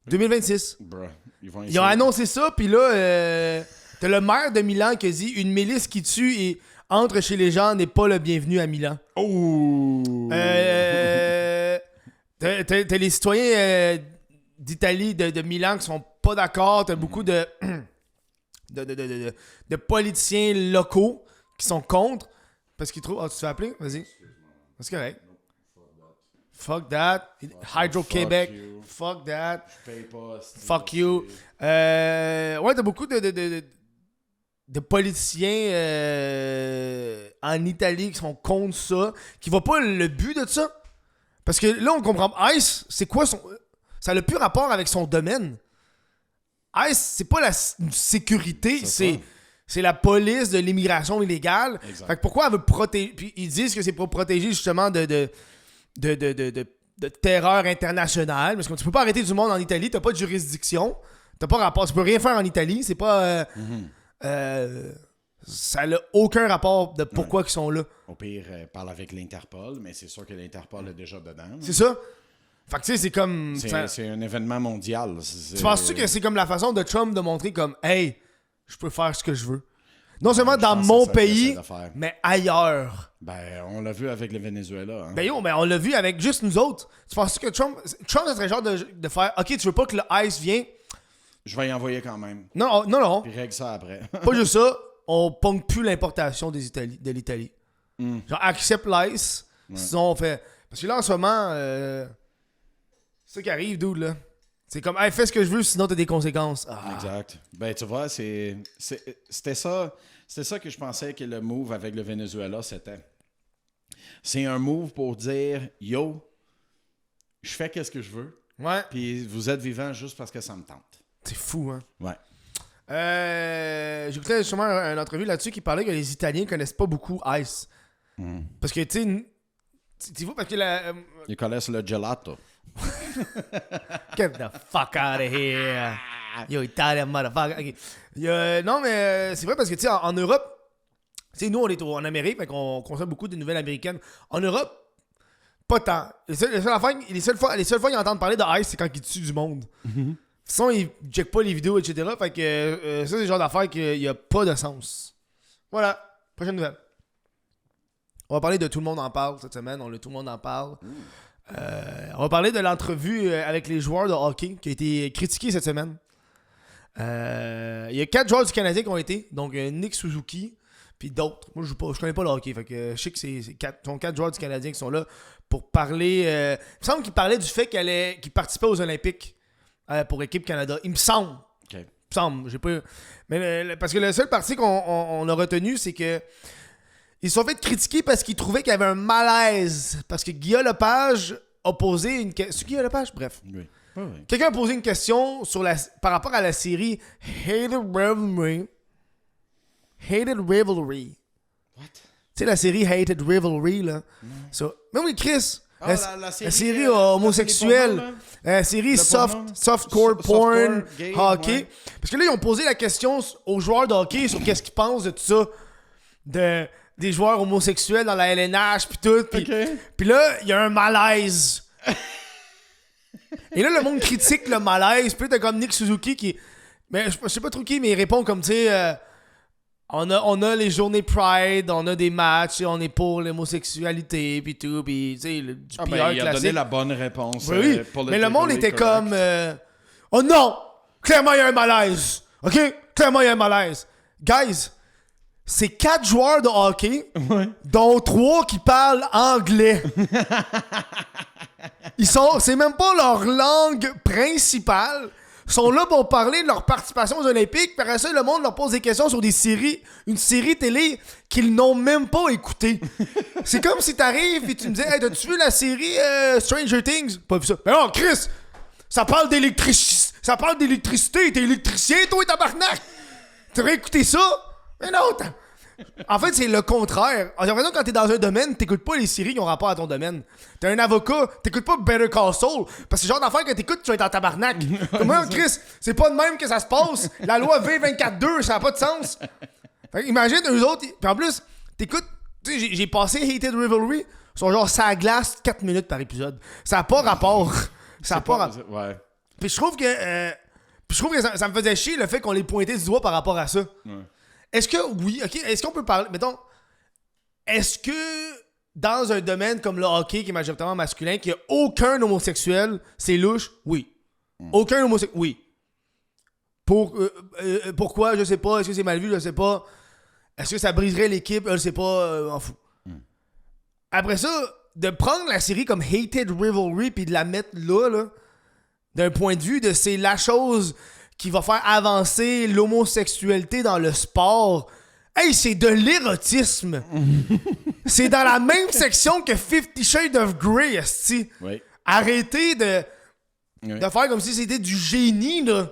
2026. Bruh, Ils ont annoncé ça, puis là... T'as le maire de Milan qui a dit une milice qui tue et entre chez les gens n'est pas le bienvenu à Milan. Oh! T'as les citoyens d'Italie, de Milan qui sont pas d'accord. T'as beaucoup de politiciens locaux qui sont contre parce qu'ils trouvent. Ah, tu te fais appeler? Vas-y. C'est correct. Fuck that. Hydro-Québec. Fuck that. Je paye pas. Fuck you. Ouais, t'as beaucoup de politiciens en Italie qui sont contre ça, qui voient pas le but de ça. Parce que là, on comprend. Ice, c'est quoi son... Ça n'a plus rapport avec son domaine. Ice, c'est pas la sécurité, c'est la police de l'immigration illégale. Exact. Fait que pourquoi elle veut protéger... Puis ils disent que c'est pour protéger justement de terreur internationale. Parce que tu peux pas arrêter du monde en Italie, t'as pas de juridiction, t'as pas rapport, tu peux rien faire en Italie, c'est pas... ça n'a aucun rapport de pourquoi ils sont là. Au pire, parle avec l'Interpol, mais c'est sûr que l'Interpol est déjà dedans. C'est ça. Fait que tu sais, c'est comme... C'est un événement mondial. Tu penses-tu que c'est comme la façon de Trump de montrer comme, hey, je peux faire ce que je veux? Non seulement dans mon pays, mais ailleurs. Ben, on l'a vu avec le Venezuela. Hein. Ben yo, on l'a vu avec juste nous autres. Tu penses que Trump ça serait genre de faire, ok, tu veux pas que le ICE vienne? Je vais y envoyer quand même. Non. Puis règle ça après. Pas juste ça, on pogne plus l'importation de l'Italie. Genre, accepte l'ICE, sinon on fait... Parce que là, en ce moment, c'est ça qui arrive, dude, là. C'est comme, hey, fais ce que je veux, sinon t'as des conséquences. Exact. Ben, tu vois, c'était ça que je pensais que le move avec le Venezuela, c'était. C'est un move pour dire, yo, je fais qu'est-ce que je veux. Ouais. Puis vous êtes vivant juste parce que ça me tente. C'est fou, hein. Ouais. J'écoutais justement une entrevue là-dessus qui parlait que les Italiens connaissent pas beaucoup Ice. Parce que, tu sais, parce que Ils connaissent le gelato. Get the fuck out of here. Yo, Italian motherfucker. Okay. Non, mais c'est vrai parce que, tu sais, en Europe, tu sais, nous, on est en Amérique, fait qu'on consomme beaucoup de nouvelles américaines. En Europe, pas tant. Les seules fois qu'ils entendent parler de Ice, c'est quand ils tuent du monde. Sinon, ils checkent pas les vidéos, etc. Fait que ça, c'est le genre d'affaire qu'il n'y a pas de sens. Voilà. Prochaine nouvelle. On va parler de Tout le monde en parle cette semaine. Tout le monde en parle. On va parler de l'entrevue avec les joueurs de hockey qui a été critiquée cette semaine. Il y a 4 joueurs du Canadien qui ont été. Donc, Nick Suzuki, puis d'autres. Moi, je connais pas le hockey. Fait que je sais que c'est 4 joueurs du Canadien qui sont là pour parler. Il me semble qu'ils parlaient du fait qu'ils participaient aux Olympiques pour Équipe Canada. Il me semble. Okay. Il me semble. J'ai pas... Mais parce que le seul parti qu'on a retenu, c'est que ils se sont fait critiquer parce qu'ils trouvaient qu'il y avait un malaise. Parce que Guillaume Lepage a posé une question. C'est Guillaume Lepage? Bref. Oui. Oui. Quelqu'un a posé une question par rapport à la série Hated Rivalry. What? Tu sais, la série Hated Rivalry, là. Mais oui, Chris. La série homosexuelle. La série softcore porn, game, hockey. Ouais. Parce que là, ils ont posé la question aux joueurs de hockey sur qu'est-ce qu'ils pensent de tout ça. des joueurs homosexuels dans la LNH, puis tout. Puis OK. là, il y a un malaise. Et là, le monde critique le malaise. Puis t'as comme Nick Suzuki qui... Mais je sais pas trop qui, mais il répond comme, tu sais... on a les journées Pride, on a des matchs, et on est pour l'homosexualité, puis tout, puis tu sais, du PR il a classique. donné la bonne réponse. Oui, mais le monde était comme... oh non! Clairement, il y a un malaise! OK? Clairement, il y a un malaise. Guys, c'est 4 joueurs de hockey, dont 3 qui parlent anglais. C'est même pas leur langue principale. Ils sont là pour parler de leur participation aux Olympiques. Puis après ça, le monde leur pose des questions sur une série télé qu'ils n'ont même pas écoutée. C'est comme si t'arrives et tu me dis, hey, t'as-tu vu la série Stranger Things? Pas vu ça. Mais non, Chris, ça parle d'électricité. T'es électricien, toi, tabarnak! T'aurais écouté ça? Mais non, en fait, c'est le contraire. J'ai l'impression que quand t'es dans un domaine, t'écoutes pas les séries qui ont rapport à ton domaine. T'es un avocat, t'écoutes pas Better Call Saul. Parce que c'est le genre d'affaire que t'écoutes, tu vas être en tabarnak. Comment, Chris? C'est pas de même que ça se passe. La loi V24-2, ça n'a pas de sens. Fait que imagine eux autres. Puis en plus, t'écoutes. Tu sais, j'ai passé Hated Rivalry. Ils sont genre ça glace 4 minutes par épisode. Ça n'a pas rapport. Ça n'a pas rapport. Ouais. Puis je trouve que ça me faisait chier le fait qu'on les pointait du doigt par rapport à ça. Ouais. Est-ce que, oui, ok, est-ce qu'on peut parler, mettons, est-ce que dans un domaine comme le hockey qui est majoritairement masculin, qu'il n'y a aucun homosexuel, c'est louche? Oui. Aucun homosexuel? Oui. Pourquoi? Je sais pas. Est-ce que c'est mal vu? Je sais pas. Est-ce que ça briserait l'équipe? Je sais pas. M'en fous. Après ça, de prendre la série comme Hated Rivalry puis de la mettre là, d'un point de vue de c'est la chose qui va faire avancer l'homosexualité dans le sport. Hey, c'est de l'érotisme. C'est dans la même section que 50 Shades of Grey, esti. Oui. Arrêtez de faire comme si c'était du génie, là.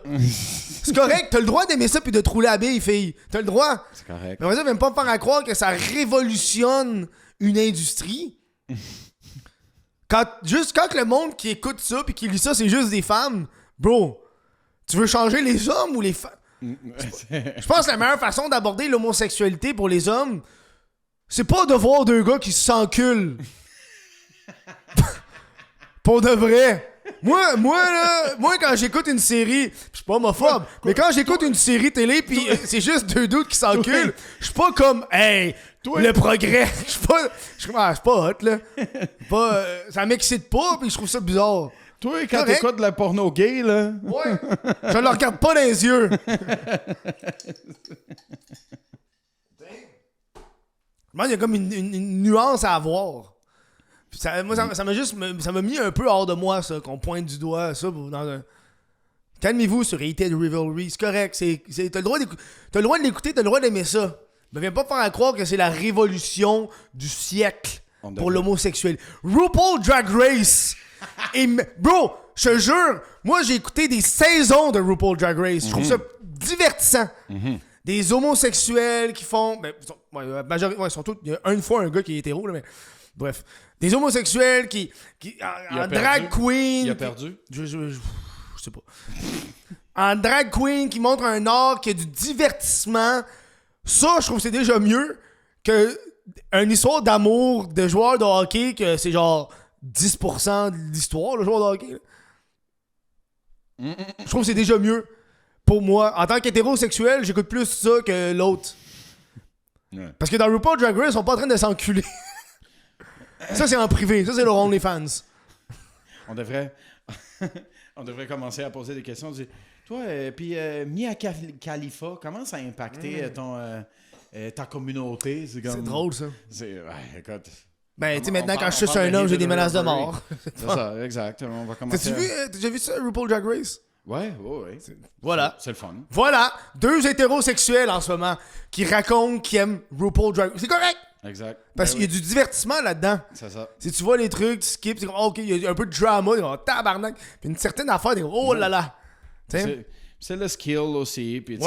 C'est correct, t'as le droit d'aimer ça puis de te rouler à bille, fille. T'as le droit. C'est correct. Mais ça, même pas me faire à croire que ça révolutionne une industrie. Quand le monde qui écoute ça puis qui lit ça, c'est juste des femmes, bro... Tu veux changer les hommes ou les femmes? Je pense que la meilleure façon d'aborder l'homosexualité pour les hommes, c'est pas de voir deux gars qui s'enculent. Pour de vrai. Moi, quand j'écoute une série, je suis pas homophobe, mais quand j'écoute une série télé pis c'est juste deux doutes qui s'enculent, je suis pas comme, hey, le progrès. Je suis pas hot, là. Ça m'excite pas pis je trouve ça bizarre. Toi, quand t'écoutes de la porno gay, là... Ouais, je le regarde pas dans les yeux. Il y a comme une nuance à avoir. Puis ça m'a mis un peu hors de moi, ça, qu'on pointe du doigt, ça, dans un... Calmez-vous sur Hated Rivalry, c'est correct, t'as le droit de l'écouter, t'as le droit d'aimer ça. Mais viens pas faire croire que c'est la révolution du siècle pour l'homosexuel. RuPaul Drag Race... Et bro, je te jure, moi j'ai écouté des saisons de RuPaul Drag Race. Je trouve ça divertissant. Des homosexuels qui font. Ben, ils sont tous. Il y a une fois un gars qui est hétéro, là, mais. Bref. Des homosexuels qui en drag queen. Il a perdu? Je sais pas. En drag queen qui montre un art qui a du divertissement. Ça, je trouve que c'est déjà mieux que une histoire d'amour de joueurs de hockey que c'est genre 10% de l'histoire, le joueur de hockey. Je trouve que c'est déjà mieux. Pour moi, en tant qu'hétérosexuel, j'écoute plus ça que l'autre. Ouais. Parce que dans RuPaul Drag Race, ils sont pas en train de s'enculer. Ça, c'est en privé. Ça, c'est leur OnlyFans. On devrait commencer à poser des questions. Toi, puis Mia Khalifa, comment ça a impacté ta communauté? C'est drôle, ça. Écoute... Ben, tu sais, maintenant, quand je suis sur un homme, j'ai des menaces de mort. C'est ça, exact. On va commencer. T'as déjà vu ça, RuPaul Drag Race? Ouais. Voilà. C'est le fun. Voilà. 2 hétérosexuels en ce moment qui racontent qu'ils aiment RuPaul Drag Race. C'est correct. Exact. Parce qu'il y a du divertissement là-dedans. C'est ça. Si tu vois les trucs, tu skips, c'est comme, OK, il y a un peu de drama, tabarnak. Puis une certaine affaire, oh là là. C'est le skill aussi. Puis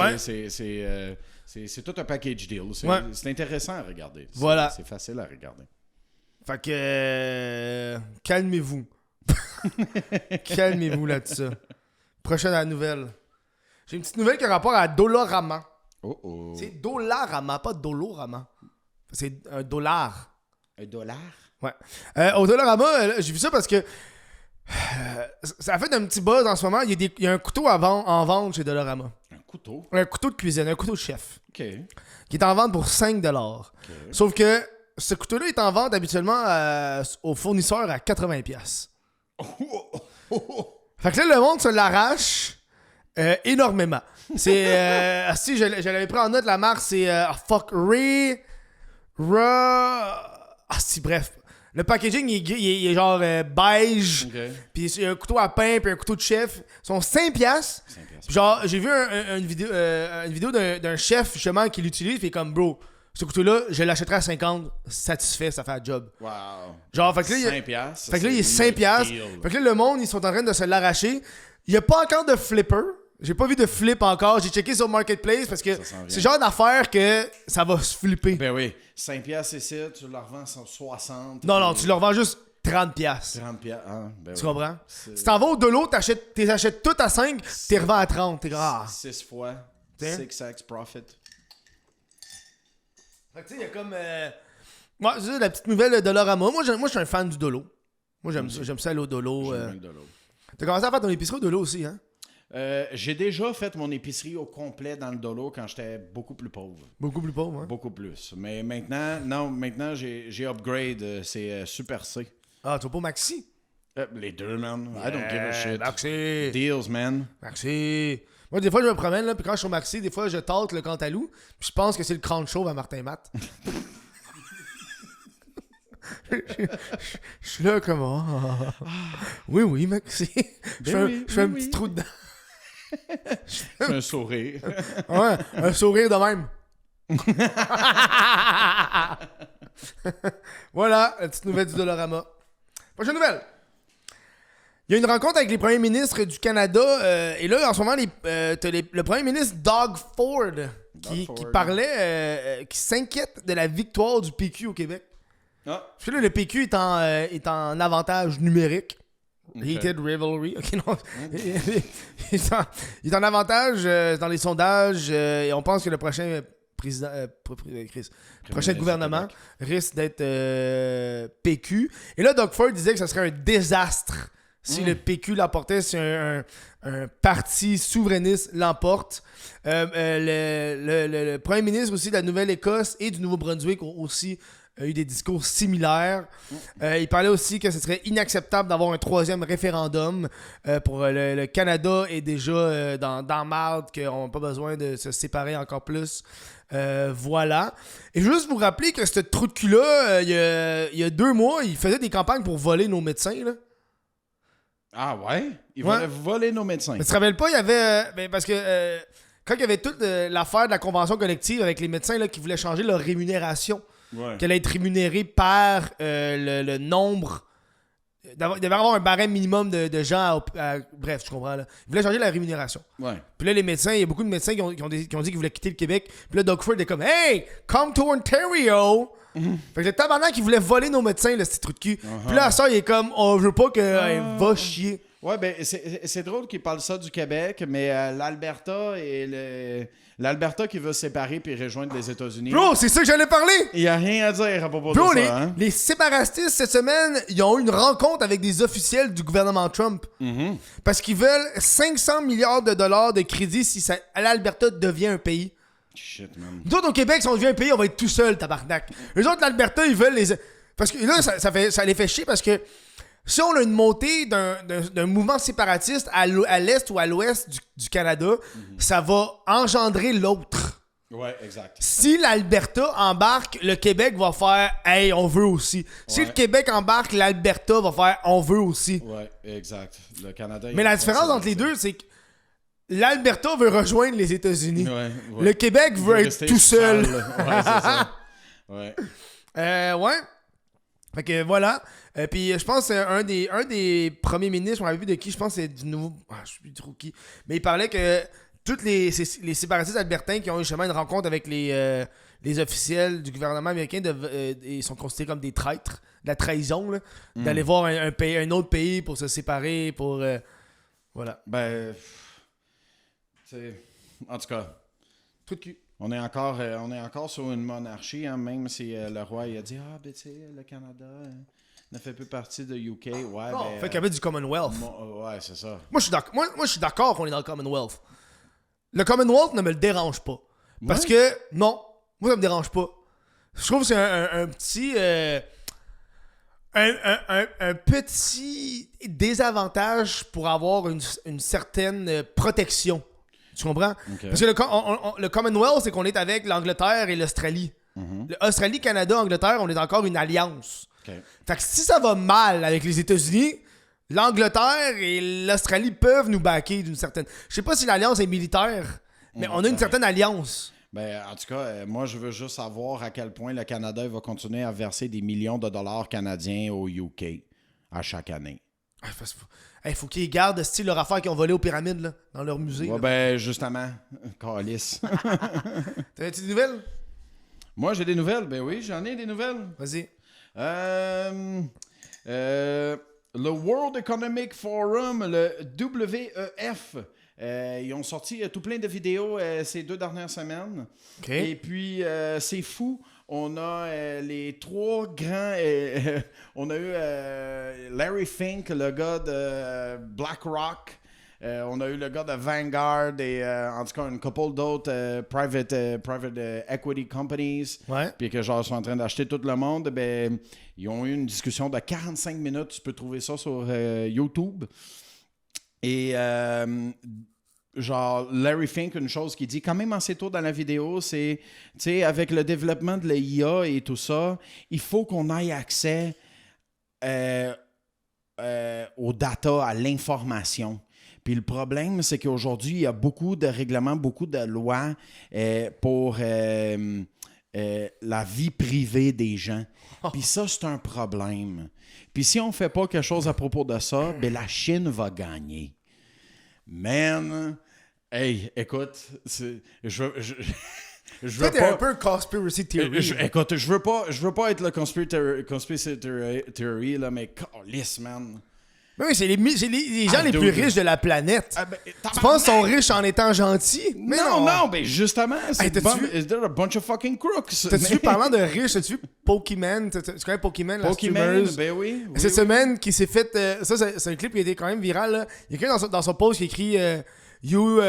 c'est tout un package deal. C'est intéressant à regarder. Voilà. C'est facile à regarder. Fait que calmez-vous. Calmez-vous là-dessus. Prochaine à la nouvelle. J'ai une petite nouvelle qui a rapport à Dollarama. Oh. C'est Dollarama, pas Dolorama. C'est un dollar. Un dollar? Ouais. Au Dollarama, j'ai vu ça parce que ça a fait un petit buzz en ce moment. Il y a un couteau en vente chez Dollarama. Un couteau? Un couteau de cuisine, un couteau de chef. OK. Qui est en vente pour 5$. OK. Sauf que ce couteau-là est en vente habituellement aux fournisseurs à 80$. Fait que là, le monde se l'arrache énormément. C'est... si, je l'avais pris en note, la marque, c'est... si, bref. Le packaging, il est genre beige. OK. Puis il y a un couteau à pain puis un couteau de chef. Ils sont 5$. Genre, j'ai vu une vidéo d'un chef, justement, qui l'utilise. Puis comme, bro, ce couteau-là, je l'achèterai à 50$. Satisfait, ça fait un job. Wow. Genre, fait que là, 5$. Fait que là, il est 5$. Fait que là, le monde, ils sont en train de se l'arracher. Il n'y a pas encore de flipper. J'ai pas vu de flip encore. J'ai checké sur Marketplace parce que c'est le genre d'affaire que ça va se flipper. Ben oui. 5$ ici, tu le revends 160. Non, tu le revends juste 30$. 30$. Ah, ben Tu oui. comprends? Si t'en vas au dolo, t'es achètes tout à 5, t'es revends à 30. T'es grave. 6 fois. Tiens. 6x profit. Fait que tu sais, il y a comme. Ouais, c'est ça, la petite nouvelle de Dollarama. Moi, je suis un fan du dolo. Moi, j'aime ça aller au dolo. J'aime bien de l'eau. T'as commencé à faire ton épicerie au dolo aussi, hein? J'ai déjà fait mon épicerie au complet dans le dolo quand j'étais beaucoup plus pauvre. Beaucoup plus pauvre, hein? Beaucoup plus. Mais maintenant, j'ai upgrade. C'est Super C. Ah, tu vas pas au Maxi? Les deux, man. I don't give a shit. Maxi! Deals, man. Maxi! Moi, des fois, je me promène, là, puis quand je suis au Maxi, des fois, je tâte le Cantalou, puis je pense que c'est le crâne chauve à Martin Matt. Je suis là comme... Oui, Maxi. Je fais un petit trou dedans. C'est un sourire. Ouais, un sourire de même. Voilà, la petite nouvelle du Dollarama. Prochaine nouvelle. Il y a une rencontre avec les premiers ministres du Canada. Et là, en ce moment, t'as le premier ministre Doug Ford qui parlait, qui s'inquiète de la victoire du PQ au Québec. Ah. Parce que là, le PQ est en avantage numérique. Okay. Heated Rivalry. Ok, non. Il est en avantage dans les sondages et on pense que le prochain président, prochain gouvernement risque d'être PQ. Et là, Doug Ford disait que ce serait un désastre si le PQ l'emportait, si un parti souverainiste l'emporte. Le premier ministre aussi de la Nouvelle-Écosse et du Nouveau-Brunswick ont aussi eu des discours similaires. Il parlait aussi que ce serait inacceptable d'avoir un troisième référendum. Pour le Canada est déjà dans marde, qu'on n'a pas besoin de se séparer encore plus. Voilà. Et juste vous rappeler que ce trou de cul-là, il y a 2 mois, il faisait des campagnes pour voler nos médecins, là. Ah ouais? Ils voulaient voler nos médecins. Mais tu te rappelles pas, il y avait... parce que quand il y avait toute l'affaire de la convention collective avec les médecins là, qui voulaient changer leur rémunération, qu'elle allait être rémunérée par le nombre... Il devait avoir un barème minimum de gens bref, tu comprends, là. Ils voulaient changer la rémunération. Ouais. Puis là, les médecins, il y a beaucoup de médecins qui ont dit qu'ils voulaient quitter le Québec. Puis là, Doug Ford est comme « Hey, come to Ontario! Fait que le tabarnak, il voulait voler nos médecins, le petit trou de cul. Puis là, ça, il est comme « Oh, je veux pas que... va chier. » Ouais, ben, c'est drôle qu'il parle ça du Québec, mais l'Alberta et l'Alberta qui veut se séparer puis rejoindre les États-Unis. Bro, c'est ça que j'allais parler! Il n'y a rien à dire à propos Bro, de ça. Hein? les séparatistes, cette semaine, ils ont eu une rencontre avec des officiels du gouvernement Trump. Parce qu'ils veulent 500 milliards de dollars de crédit si l'Alberta devient un pays. Shit, man. Nous autres, au Québec, si on devient un pays, on va être tout seul, tabarnak. Les autres, l'Alberta, ils veulent les... Parce que là, ça les fait chier parce que si on a une montée d'un mouvement séparatiste à l'est ou à l'ouest du Canada, ça va engendrer l'autre. Ouais, exact. Si l'Alberta embarque, le Québec va faire « Hey, on veut aussi ». Si le Québec embarque, l'Alberta va faire « On veut aussi ». Ouais, exact. Le Canada... Mais la différence entre les deux, c'est que l'Alberta veut rejoindre les États-Unis. Ouais. Le Québec veut être tout seul. Ouais, c'est ça. Ouais. Ouais. Fait que voilà. Puis je pense que un des premiers ministres, on avait vu de qui, je pense que c'est du nouveau... Ah, je sais plus trop qui. Mais il parlait que tous les séparatistes albertains qui ont eu justement une rencontre avec les officiels du gouvernement américain, ils sont considérés comme des traîtres, de la trahison, là, d'aller voir un autre pays pour se séparer, pour... voilà. Ben... en tout cas... Trou de cul. On est encore sur une monarchie, hein, même si le roi il a dit ben tu sais, le Canada ne fait plus partie de UK. Ouais, Non, fait qu'il y avait du Commonwealth. Ouais, c'est ça. Moi, je suis d'accord qu'on est dans le Commonwealth. Le Commonwealth ne me le dérange pas. Parce que, non, moi, ça me dérange pas. Je trouve que c'est un petit... un petit désavantage pour avoir une certaine protection. Tu comprends? Okay. Parce que le Commonwealth, c'est qu'on est avec l'Angleterre et l'Australie. Australie, Canada, Angleterre, on est encore une alliance. Okay. Fait que si ça va mal avec les États-Unis, l'Angleterre et l'Australie peuvent nous backer d'une certaine... Je sais pas si l'alliance est militaire, mais on a une certaine alliance. Ben, en tout cas, moi, je veux juste savoir à quel point le Canada va continuer à verser des millions de dollars canadiens au UK à chaque année. Il faut qu'ils gardent style leur affaire qu'ils ont volé aux pyramides là, dans leur musée. Ouais, ben, justement, calice. T'as-tu des nouvelles? Moi, j'ai des nouvelles. Ben oui, j'en ai des nouvelles. Vas-y. Le World Economic Forum, le WEF, ils ont sorti tout plein de vidéos ces 2 dernières semaines. Okay. Et puis, c'est fou. On a les 3 grands... on a eu Larry Fink, le gars de BlackRock. On a eu le gars de Vanguard et en tout cas une couple d'autres private equity companies. Ouais. Puis que genre sont en train d'acheter tout le monde. Ben, ils ont eu une discussion de 45 minutes. Tu peux trouver ça sur YouTube. Et genre, Larry Fink, une chose qu'il dit quand même assez tôt dans la vidéo, c'est, tu sais, avec le développement de l'IA et tout ça, il faut qu'on ait accès aux data, à l'information. Puis le problème, c'est qu'aujourd'hui, il y a beaucoup de règlements, beaucoup de lois pour la vie privée des gens. Puis ça, c'est un problème. Puis si on ne fait pas quelque chose à propos de ça, ben la Chine va gagner. Man, hey, écoute, je veux pas... un peu conspiracy theory. Écoute, je veux pas être le conspiracy theory, là, mais calisse, man. Mais oui, c'est les gens les plus riches de la planète. Tu penses qu'ils sont riches en étant gentils? Mais non, ben justement, c'est a bunch of fucking crooks. T'as-tu vu, parlant de riches, t'as-tu vu Pokémon? Tu connais Pokémon, la streamer? Ben oui. Cette semaine, qui s'est fait... ça, c'est un clip qui a été quand même viral, là. Il y a quelqu'un dans son post qui écrit You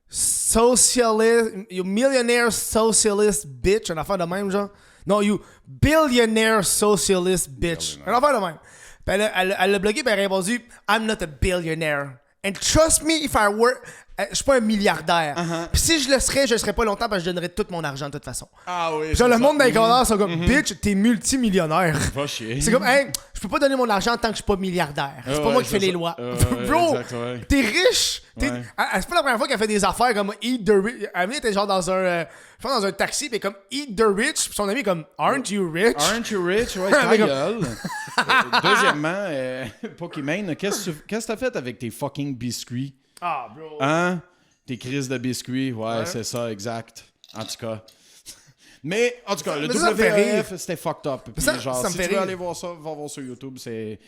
socialist... You millionaire socialist bitch. Un affaire de même, genre. Non, you billionaire socialist bitch. Un affaire de même. Elle a blogué et elle a répondu I'm not a billionaire. And trust me, if I were... je suis pas un milliardaire. Puis si je le serais pas longtemps parce que je donnerais tout mon argent de toute façon. Ah oui. Genre, le monde dans les commentaires sont comme bitch, t'es multimillionnaire. Va chier. C'est comme, hey, je peux pas donner mon argent tant que je suis pas milliardaire. C'est pas moi qui fais les lois. Bro, exact, t'es riche. C'est pas la première fois qu'elle fait des affaires comme Eat the Rich. Elle était genre dans un taxi, puis comme Eat the Rich. Puis son ami est comme Aren't you rich? Aren't you rich? Ouais, ta gueule. Deuxièmement, Pokémon, qu'est-ce que t'as fait avec tes fucking biscuits? Ah, bro. Hein? Tes crises de biscuits, ouais, c'est ça, exact. En tout cas. Mais, en tout cas, le WEF, c'était fucked up. Puis, genre, si tu veux aller voir ça, va voir sur YouTube. C'est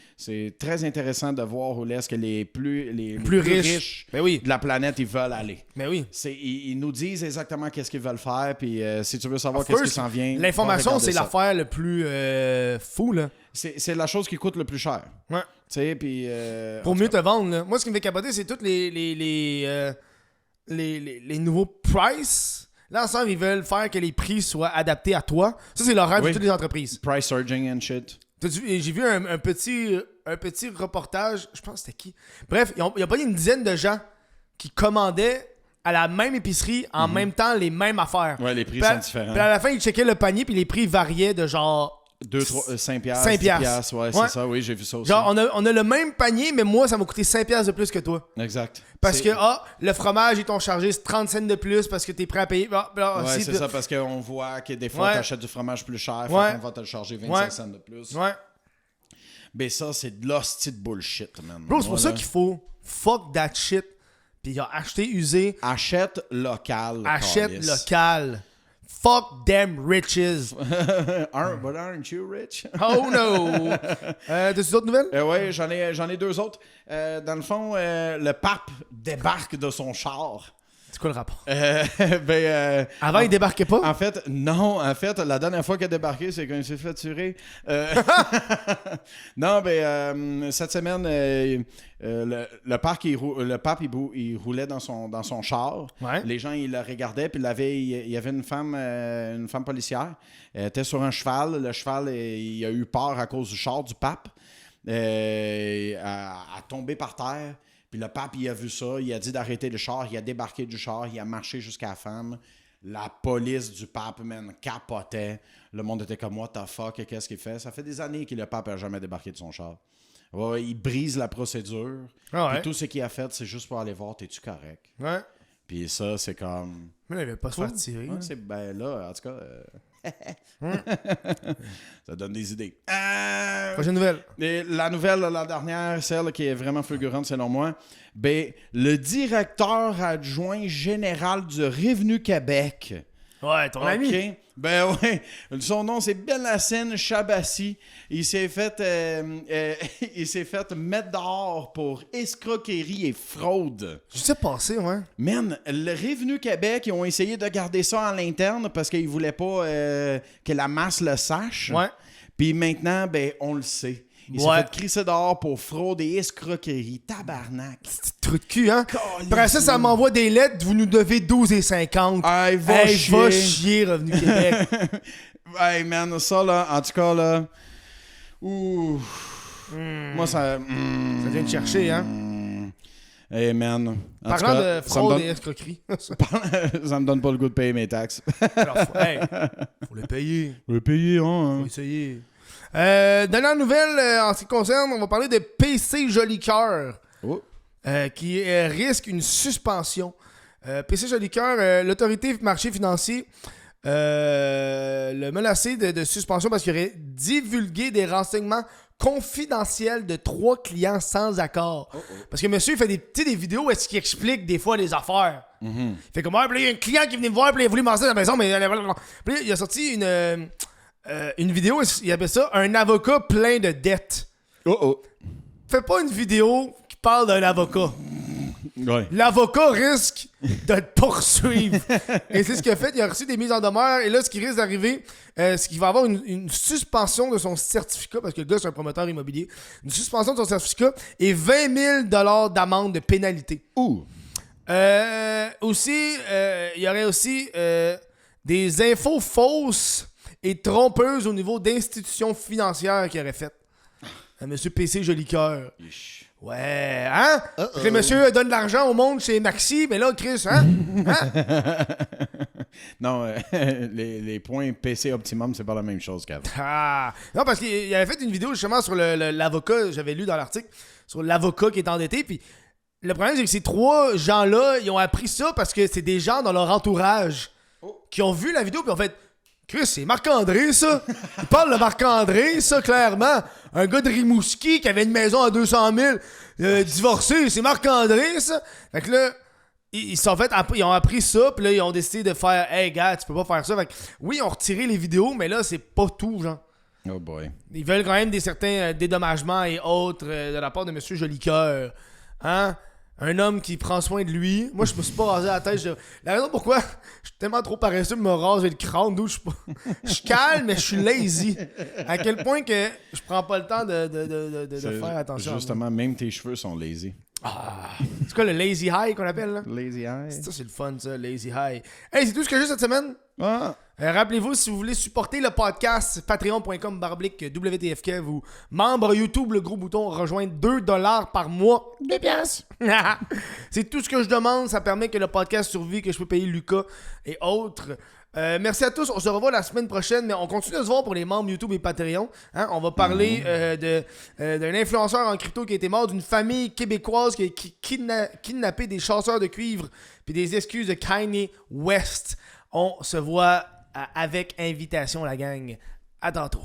très intéressant de voir où est-ce que les plus riches de la planète, ils veulent aller. Mais oui. Ils nous disent exactement qu'est-ce qu'ils veulent faire. Puis, si tu veux savoir qu'est-ce qui s'en vient... L'information, c'est l'affaire le plus fou, là. C'est la chose qui coûte le plus cher. Ouais. Tu sais, puis... pour mieux te vendre, là. Moi, ce qui me fait capoter, c'est tous les nouveaux price. Là, ensemble, ils veulent faire que les prix soient adaptés à toi. Ça, c'est leur rêve de toutes les entreprises. Price surging and shit. J'ai vu un petit reportage. Je pense que c'était qui? Bref, il y a pas une dizaine de gens qui commandaient à la même épicerie en même temps les mêmes affaires. Ouais, les prix sont différents. Puis à la fin, ils checkaient le panier puis les prix variaient de genre... 5 piastres, ouais, c'est ça, oui, j'ai vu ça aussi. Genre, on a le même panier, mais moi, ça m'a coûté 5 piastres de plus que toi. Exact. Parce que, le fromage, ils t'ont chargé 30 cents de plus parce que t'es prêt à payer. Ouais, c'est ça, parce qu'on voit que des fois, t'achètes du fromage plus cher, fait qu'on va te le charger 25 cents de plus. Ouais. Ben ça, c'est de l'hostie de bullshit, man. Bro, c'est pour ça qu'il faut fuck that shit, puis acheter usé. Achète local. Achète local. Fuck them riches. But aren't you rich? Oh no! T'as-tu d'autres nouvelles? Oui, j'en ai 2 autres. Dans le fond, le pape débarque de son char. C'est quoi le rapport? Avant, il débarquait pas? En fait, non. En fait, la dernière fois qu'il a débarqué, c'est quand il s'est fait tuer. Non, cette semaine, le pape, il roulait dans son char. Ouais. Les gens, ils le regardaient. Puis il y avait une femme policière. Elle était sur un cheval. Le cheval, il a eu peur à cause du char du pape. A tombé par terre. Puis le pape, il a vu ça. Il a dit d'arrêter le char. Il a débarqué du char. Il a marché jusqu'à la femme. La police du pape, man, capotait. Le monde était comme, what the fuck, qu'est-ce qu'il fait? Ça fait des années que le pape n'a jamais débarqué de son char. Ouais, il brise la procédure. Ah ouais. Puis tout ce qu'il a fait, c'est juste pour aller voir, t'es-tu correct? Ouais. Puis ça, c'est comme... Mais il avait pas se faire tirer. Ouais, c'est, là, en tout cas... Ça donne des idées. Prochaine nouvelle. Et la nouvelle, la dernière, celle qui est vraiment fulgurante selon moi, le directeur adjoint général du Revenu Québec. Ouais, ton ami. Ouais. Son nom, c'est Belhacine Chabassi. Il s'est fait mettre dehors pour escroquerie et fraude. Je sais passer, ouais. Man, le Revenu Québec, ils ont essayé de garder ça à l'interne parce qu'ils voulaient pas que la masse le sache. Ouais. Puis maintenant, on le sait. Il s'est fait crisser dehors pour fraude et escroquerie. Tabarnak. Petit trou de cul, hein? Après ça m'envoie des lettres. Vous nous devez 12,50. Hey, va chier, Revenu Québec. Hey, man, ça, là, en tout cas, là... Ouh... Moi, ça... Ça vient de chercher, hein? Hey, man. Parlant de fraude et escroquerie. Ça me donne pas le goût de payer mes taxes. Alors, faut les payer. Faut les payer, hein? Faut essayer. Dernière nouvelle, en ce qui concerne, on va parler de PC Jolicoeur, qui risque une suspension. PC Jolicoeur, l'autorité marché financier le menacé de suspension parce qu'il aurait divulgué des renseignements confidentiels de 3 clients sans accord. Parce que monsieur, il fait des vidéos où est-ce qu'il explique des fois les affaires. Il fait comme, il y a un client qui est venu me voir, puis il a voulu m'en à la maison, mais puis il a sorti une vidéo, il appelle ça un avocat plein de dettes. Fais pas une vidéo qui parle d'un avocat. Ouais. L'avocat risque de te poursuivre. Et c'est ce qu'il a fait. Il a reçu des mises en demeure. Et là, ce qui risque d'arriver, c'est qu'il va avoir une suspension de son certificat, parce que le gars, c'est un promoteur immobilier. Une suspension de son certificat et 20 000 d'amende de pénalité. Aussi, il y aurait aussi des infos fausses et trompeuses au niveau d'institutions financières qu'il aurait faites. Monsieur PC Jolicoeur. Ouais, hein? Le monsieur donne de l'argent au monde chez Maxi, mais là, Chris, hein? Non, les points PC Optimum, c'est pas la même chose qu'avant. Non, parce qu'il avait fait une vidéo justement sur l'avocat, j'avais lu dans l'article, sur l'avocat qui est endetté, puis le problème, c'est que ces 3 gens-là, ils ont appris ça parce que c'est des gens dans leur entourage qui ont vu la vidéo, puis ont fait... Chris, c'est Marc-André, ça. Il parle de Marc-André, ça, clairement. Un gars de Rimouski qui avait une maison à 200 000, divorcé. C'est Marc-André, ça. Fait que là, ils ont appris ça, puis là, ils ont décidé de faire « Hey, gars, tu peux pas faire ça. » Fait que oui, ils ont retiré les vidéos, mais là, c'est pas tout, genre. Oh boy. Ils veulent quand même certains dédommagements et autres de la part de M. Jolicoeur. Hein? Un homme qui prend soin de lui. Moi, je me suis pas rasé la tête. La raison pourquoi je suis tellement trop paresseux de me raser le crâne, d'où je suis pas. Je suis calme, mais je suis lazy. À quel point que je prends pas le temps de faire attention. Justement, même tes cheveux sont lazy. C'est quoi le lazy high qu'on appelle, là? Lazy high. Ça, c'est le fun, ça, lazy high. Hey, c'est tout ce que j'ai cette semaine. Rappelez-vous, si vous voulez supporter le podcast, patreon.com/WTFK, vous membre YouTube, le gros bouton rejoindre $2 par mois. 2 piastres. C'est tout ce que je demande. Ça permet que le podcast survive, que je peux payer Lucas et autres. Merci à tous. On se revoit la semaine prochaine, mais on continue de se voir pour les membres YouTube et Patreon. Hein? On va parler d'un influenceur en crypto qui a été mort, d'une famille québécoise qui a kidnappé des chasseurs de cuivre, puis des excuses de Kanye West. On se voit avec invitation, la gang. À tantôt.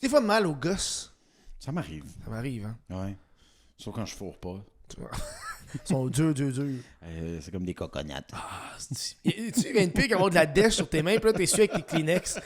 Des fois mal aux gosses. Ça m'arrive. Ça m'arrive, hein? Ouais. Sauf quand je fourre pas. Ils sont durs. C'est comme des coconates. Tu viens de pire qu'avoir de la dèche sur tes mains, puis là, t'es su avec tes Kleenex.